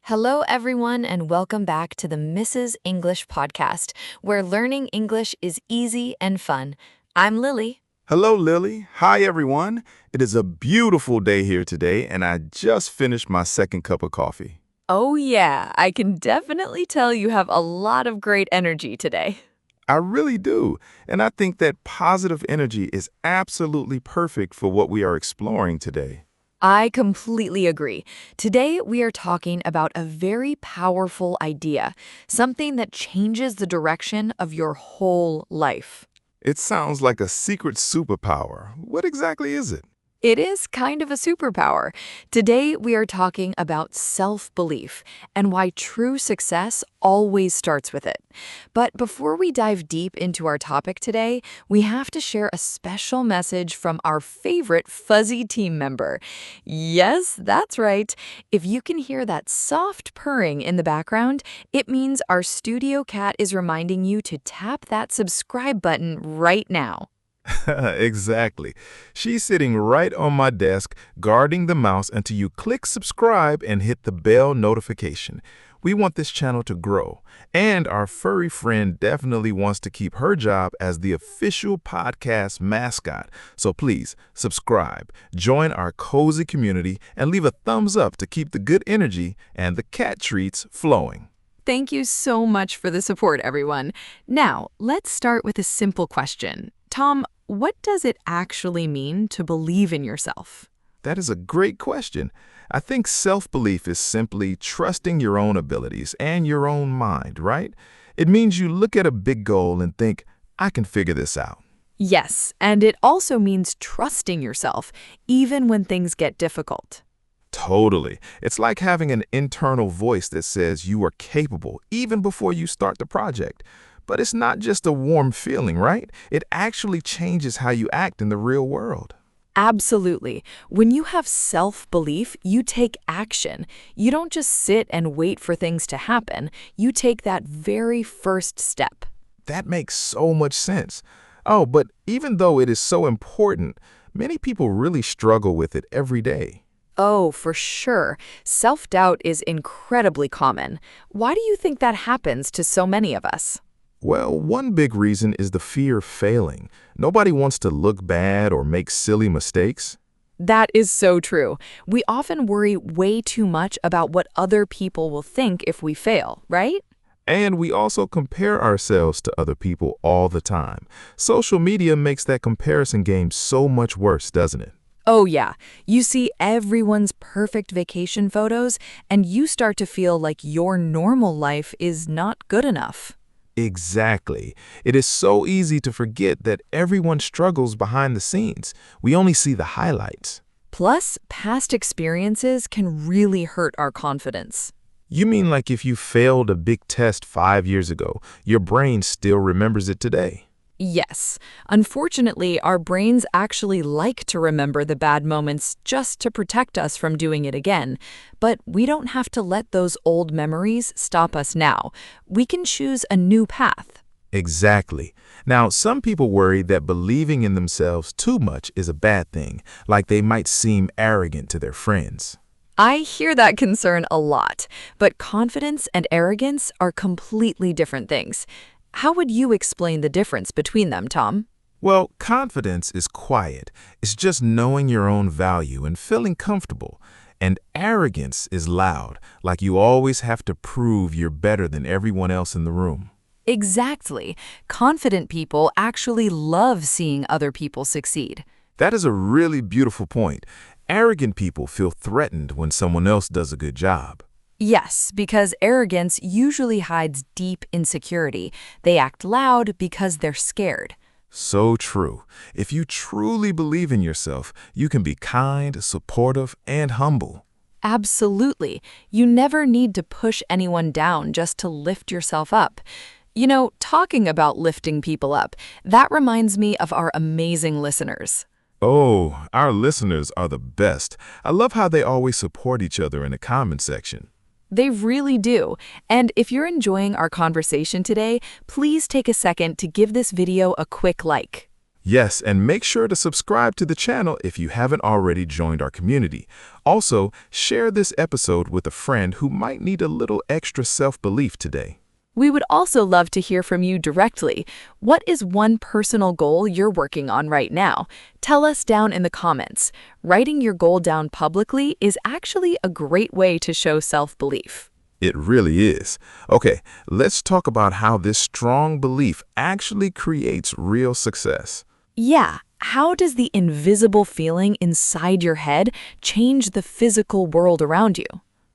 Hello, everyone, and welcome back to the Mrs. English podcast, where learning English is easy and fun. I'm Lily. Hello, Lily. Hi, everyone. It is a beautiful day here today, and I just finished my second cup of coffee. Oh, yeah, I can definitely tell you have a lot of great energy today. I really do, and I think that positive energy is absolutely perfect for what we are exploring today. I completely agree. Today, we are talking about a very powerful idea, something that changes the direction of your whole life. It sounds like a secret superpower. What exactly is it? It is kind of a superpower. Today, we are talking about self-belief and why true success always starts with it. But before we dive deep into our topic today, we have to share a special message from our favorite fuzzy team member. Yes, that's right. If you can hear that soft purring in the background, it means our studio cat is reminding you to tap that subscribe button right now. Exactly. She's sitting right on my desk, guarding the mouse until you click subscribe and hit the bell notification. We want this channel to grow, and our furry friend definitely wants to keep her job as the official podcast mascot. So please subscribe, join our cozy community, and leave a thumbs up to keep the good energy and the cat treats flowing. Thank you so much for the support, everyone. Now, let's start with a simple question. Tom, what does it actually mean to believe in yourself? That is a great question. I think self-belief is simply trusting your own abilities and your own mind, right? It means you look at a big goal and think, I can figure this out. Yes, and it also means trusting yourself, even when things get difficult. Totally. It's like having an internal voice that says you are capable even before you start the project. But it's not just a warm feeling, right? It actually changes how you act in the real world. Absolutely. When you have self-belief, you take action. You don't just sit and wait for things to happen. You take that very first step. That makes so much sense. Oh, but even though it is so important, many people really struggle with it every day. Oh, for sure. Self-doubt is incredibly common. Why do you think that happens to so many of us? Well, one big reason is the fear of failing. Nobody wants to look bad or make silly mistakes. That is so true. We often worry way too much about what other people will think if we fail, right? And we also compare ourselves to other people all the time. Social media makes that comparison game so much worse, doesn't it? Oh, yeah. You see everyone's perfect vacation photos, and you start to feel like your normal life is not good enough. Exactly. It is so easy to forget that everyone struggles behind the scenes. We only see the highlights. Plus, past experiences can really hurt our confidence. You mean like if you failed a big test 5 years ago, your brain still remembers it today? Yes. Unfortunately, our brains actually like to remember the bad moments just to protect us from doing it again. But we don't have to let those old memories stop us now. We can choose a new path. Exactly. Now, some people worry that believing in themselves too much is a bad thing, like they might seem arrogant to their friends. I hear that concern a lot, but confidence and arrogance are completely different things. How would you explain the difference between them, Tom? Well, confidence is quiet. It's just knowing your own value and feeling comfortable. And arrogance is loud, like you always have to prove you're better than everyone else in the room. Exactly. Confident people actually love seeing other people succeed. That is a really beautiful point. Arrogant people feel threatened when someone else does a good job. Yes, because arrogance usually hides deep insecurity. They act loud because they're scared. So true. If you truly believe in yourself, you can be kind, supportive, and humble. Absolutely. You never need to push anyone down just to lift yourself up. You know, talking about lifting people up, that reminds me of our amazing listeners. Oh, our listeners are the best. I love how they always support each other in the comment section. They really do. And if you're enjoying our conversation today, please take a second to give this video a quick like. Yes, and make sure to subscribe to the channel if you haven't already joined our community. Also, share this episode with a friend who might need a little extra self-belief today. We would also love to hear from you directly. What is one personal goal you're working on right now? Tell us down in the comments. Writing your goal down publicly is actually a great way to show self-belief. It really is. Okay, let's talk about how this strong belief actually creates real success. Yeah, how does the invisible feeling inside your head change the physical world around you?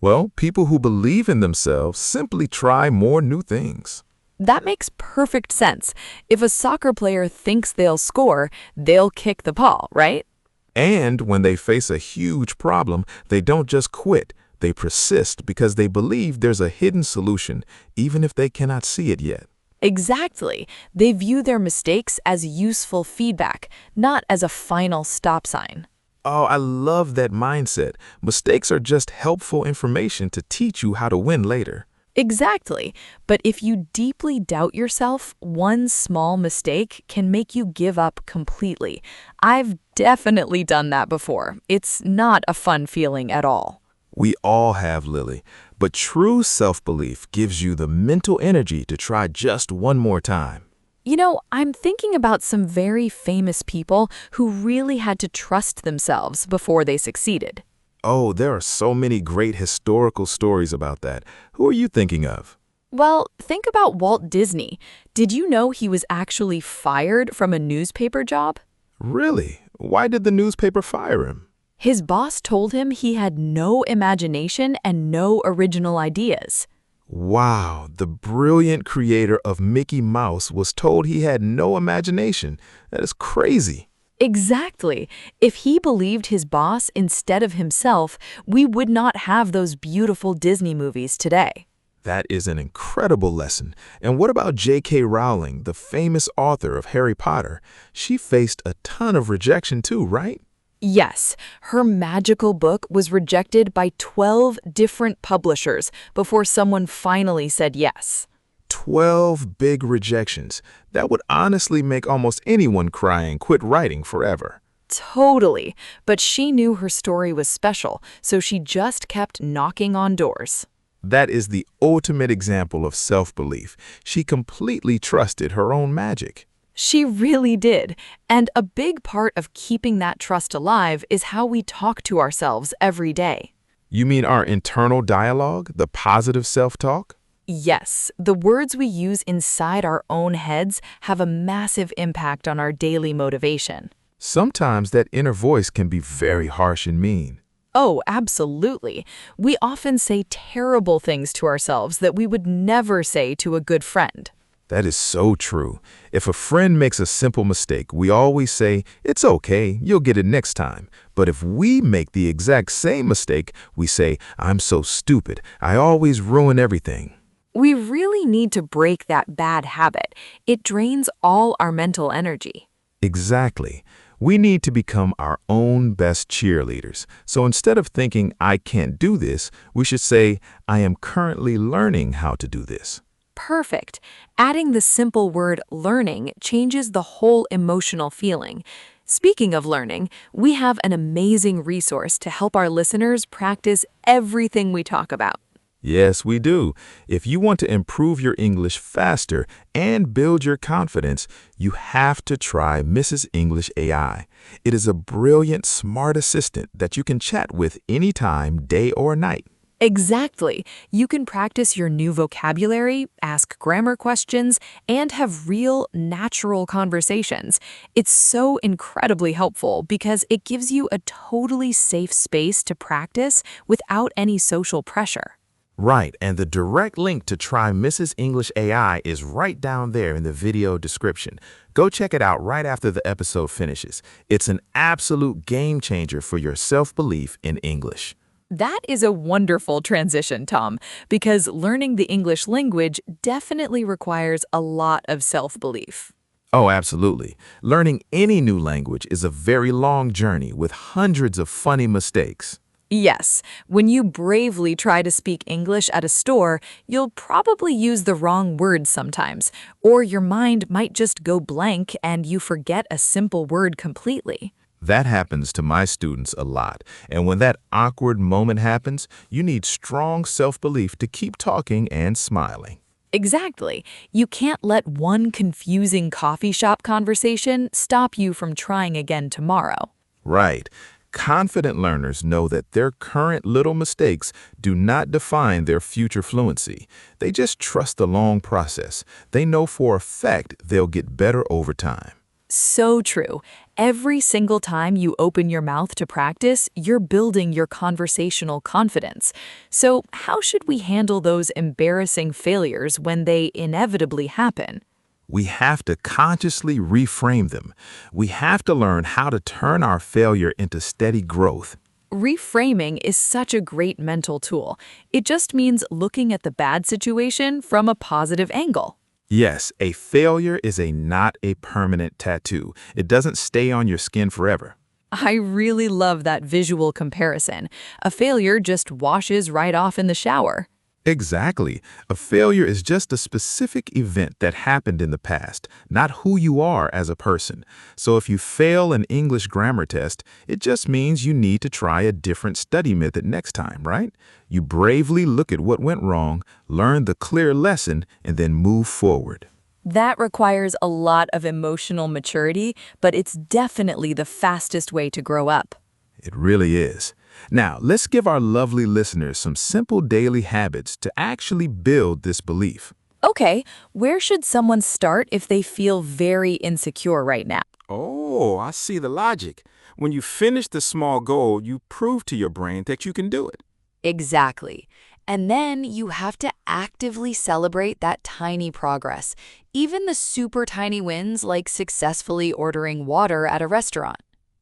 Well, people who believe in themselves simply try more new things. That makes perfect sense. If a soccer player thinks they'll score, they'll kick the ball, right? And when they face a huge problem, they don't just quit. They persist because they believe there's a hidden solution, even if they cannot see it yet. Exactly. They view their mistakes as useful feedback, not as a final stop sign. Oh, I love that mindset. Mistakes are just helpful information to teach you how to win later. Exactly. But if you deeply doubt yourself, one small mistake can make you give up completely. I've definitely done that before. It's not a fun feeling at all. We all have, Lily, but true self-belief gives you the mental energy to try just one more time. You know, I'm thinking about some very famous people who really had to trust themselves before they succeeded. Oh, there are so many great historical stories about that. Who are you thinking of? Well, think about Walt Disney. Did you know he was actually fired from a newspaper job? Really? Why did the newspaper fire him? His boss told him he had no imagination and no original ideas. Wow, the brilliant creator of Mickey Mouse was told he had no imagination. That is crazy. Exactly. If he believed his boss instead of himself, we would not have those beautiful Disney movies today. That is an incredible lesson. And what about J.K. Rowling, the famous author of Harry Potter? She faced a ton of rejection too, right? Yes, her magical book was rejected by 12 different publishers before someone finally said yes. 12 big rejections. That would honestly make almost anyone cry and quit writing forever. Totally. But she knew her story was special, so she just kept knocking on doors. That is the ultimate example of self-belief. She completely trusted her own magic. She really did. And a big part of keeping that trust alive is how we talk to ourselves every day. You mean our internal dialogue, the positive self-talk? Yes, the words we use inside our own heads have a massive impact on our daily motivation. Sometimes that inner voice can be very harsh and mean. Oh, absolutely. We often say terrible things to ourselves that we would never say to a good friend. That is so true. If a friend makes a simple mistake, we always say, "It's okay, you'll get it next time." But if we make the exact same mistake, we say, "I'm so stupid, I always ruin everything." We really need to break that bad habit. It drains all our mental energy. Exactly. We need to become our own best cheerleaders. So instead of thinking, "I can't do this," we should say, "I am currently learning how to do this." Perfect. Adding the simple word learning changes the whole emotional feeling. Speaking of learning, we have an amazing resource to help our listeners practice everything we talk about. Yes, we do. If you want to improve your English faster and build your confidence, you have to try Mrs. English AI. It is a brilliant, smart assistant that you can chat with anytime, day or night. Exactly. You can practice your new vocabulary, ask grammar questions, and have real, natural conversations. It's so incredibly helpful because it gives you a totally safe space to practice without any social pressure. Right, and the direct link to try Mrs. English AI is right down there in the video description. Go check it out right after the episode finishes. It's an absolute game changer for your self-belief in English. That is a wonderful transition, Tom, because learning the English language definitely requires a lot of self-belief. Oh, absolutely. Learning any new language is a very long journey with hundreds of funny mistakes. Yes, when you bravely try to speak English at a store, you'll probably use the wrong words sometimes, or your mind might just go blank and you forget a simple word completely. That happens to my students a lot, and when that awkward moment happens, you need strong self-belief to keep talking and smiling. Exactly. You can't let one confusing coffee shop conversation stop you from trying again tomorrow. Right. Confident learners know that their current little mistakes do not define their future fluency. They just trust the long process. They know for a fact they'll get better over time. So true. Every single time you open your mouth to practice, you're building your conversational confidence. So, how should we handle those embarrassing failures when they inevitably happen? We have to consciously reframe them. We have to learn how to turn our failure into steady growth. Reframing is such a great mental tool. It just means looking at the bad situation from a positive angle. Yes, a failure is not a permanent tattoo. It doesn't stay on your skin forever. I really love that visual comparison. A failure just washes right off in the shower. Exactly. A failure is just a specific event that happened in the past, not who you are as a person. So if you fail an English grammar test, it just means you need to try a different study method next time, right? You bravely look at what went wrong, learn the clear lesson, and then move forward. That requires a lot of emotional maturity, but it's definitely the fastest way to grow up. It really is. Now, let's give our lovely listeners some simple daily habits to actually build this belief. Okay, where should someone start if they feel very insecure right now? Oh, I see the logic. When you finish the small goal, you prove to your brain that you can do it. Exactly. And then you have to actively celebrate that tiny progress, even the super tiny wins like successfully ordering water at a restaurant.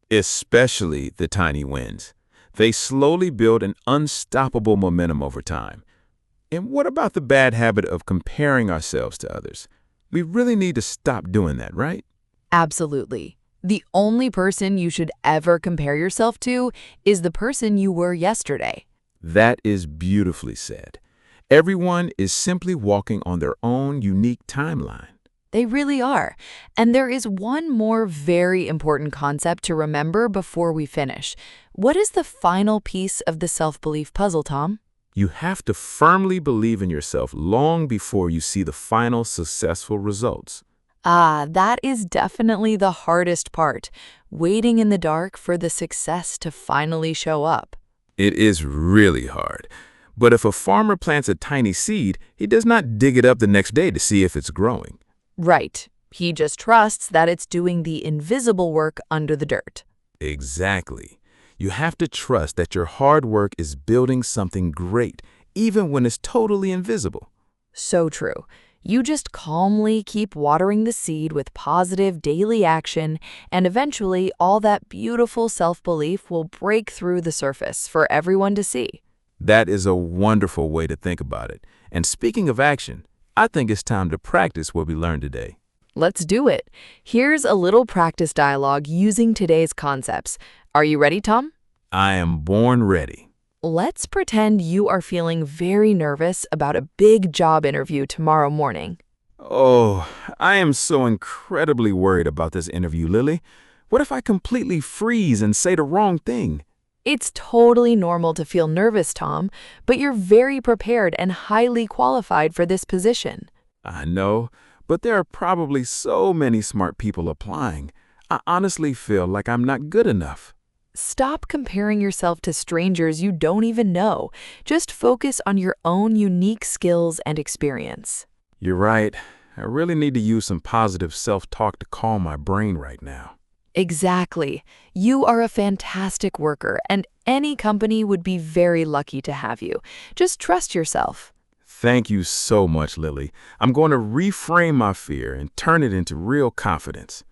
Especially the tiny wins. They slowly build an unstoppable momentum over time. And what about the bad habit of comparing ourselves to others? We really need to stop doing that, right? Absolutely. The only person you should ever compare yourself to is the person you were yesterday. That is beautifully said. Everyone is simply walking on their own unique timeline. They really are. And there is one more very important concept to remember before we finish. What is the final piece of the self-belief puzzle, Tom? You have to firmly believe in yourself long before you see the final successful results. That is definitely the hardest part, waiting in the dark for the success to finally show up. It is really hard. But if a farmer plants a tiny seed, he does not dig it up the next day to see if it's growing. Right. He just trusts that it's doing the invisible work under the dirt. Exactly. You have to trust that your hard work is building something great, even when it's totally invisible. So true. You just calmly keep watering the seed with positive daily action, and eventually all that beautiful self-belief will break through the surface for everyone to see. That is a wonderful way to think about it. And speaking of action, I think it's time to practice what we learned today. Let's do it. Here's a little practice dialogue using today's concepts. Are you ready, Tom? I am born ready. Let's pretend you are feeling very nervous about a big job interview tomorrow morning. Oh, I am so incredibly worried about this interview, Lily. What if I completely freeze and say the wrong thing? It's totally normal to feel nervous, Tom, but you're very prepared and highly qualified for this position. I know, but there are probably so many smart people applying. I honestly feel like I'm not good enough. Stop comparing yourself to strangers you don't even know. Just focus on your own unique skills and experience. You're right. I really need to use some positive self-talk to calm my brain right now. Exactly. You are a fantastic worker, and any company would be very lucky to have you. Just trust yourself. Thank you so much, Lily. I'm going to reframe my fear and turn it into real confidence.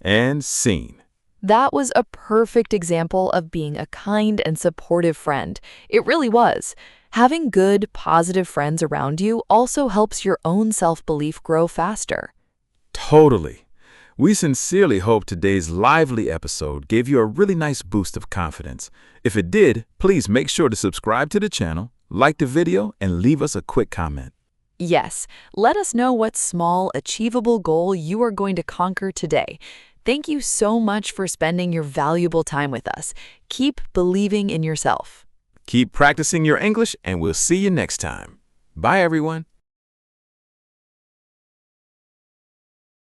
And scene. That was a perfect example of being a kind and supportive friend. It really was. Having good, positive friends around you also helps your own self-belief grow faster. Totally. We sincerely hope today's lively episode gave you a really nice boost of confidence. If it did, please make sure to subscribe to the channel, like the video, and leave us a quick comment. Yes, let us know what small, achievable goal you are going to conquer today. Thank you so much for spending your valuable time with us. Keep believing in yourself. Keep practicing your English, and we'll see you next time. Bye, everyone.